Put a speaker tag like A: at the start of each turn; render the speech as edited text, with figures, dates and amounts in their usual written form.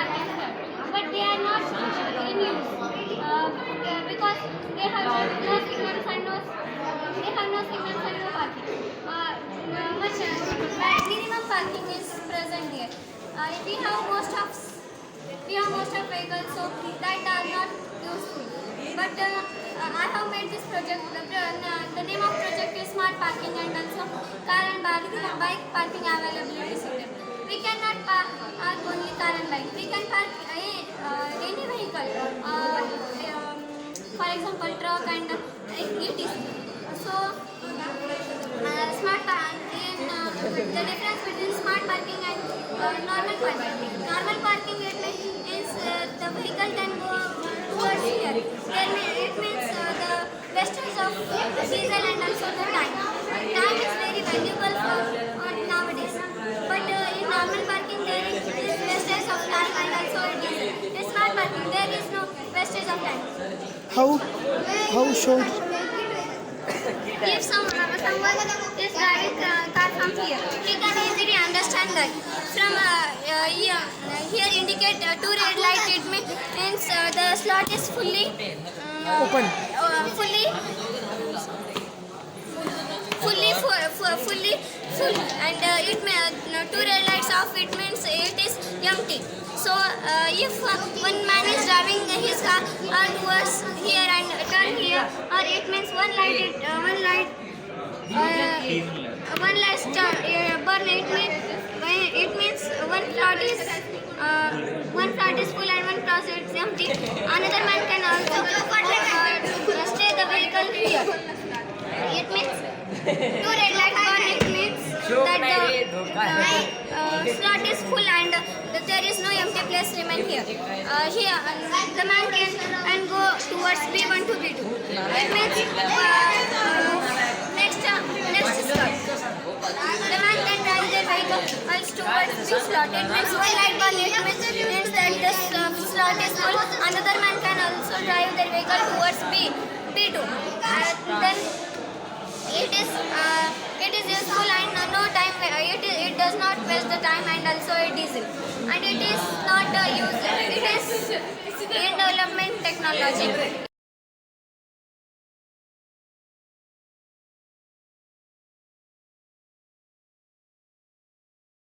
A: parking here, but they are not in use because they have no signals and no parking. Minimum parking is present here. We have most of vehicles, so that are not useful. But I have made this project. The name of project is smart parking and also car and bike parking availability system. We cannot park only car and bike. We can park any vehicle. For example, truck and etc. So, smart parking. The difference between smart parking and normal parking. Normal parking it is the vehicle can go towards here. It means the wastage of diesel and also the time. Time is very valuable for nowadays. But in normal parking there is wastage of time and also diesel. In smart parking there is no wastage of time.
B: How should
A: If someone is driving car from here, he can easily understand that. From here indicate two red light, it means the slot is fully
B: open?
A: Fully full, and two red lights off, it means it is empty. So if one man is driving his car towards here and turn here, or it means one light burn, it means one plot is full and one plot is empty. Another man can also stay the vehicle here. It means two red lights burn. It means that the slot is full and there is no empty place remain here. Here the man can go towards B1 to B2. It means next slot. The man can drive their vehicle towards B slot. It means one light burn. It means that the slot is full. Another man can also drive their vehicle towards B2. Then it is useful and no time. It does not waste the time and also it is and it is not used. It is in development technology.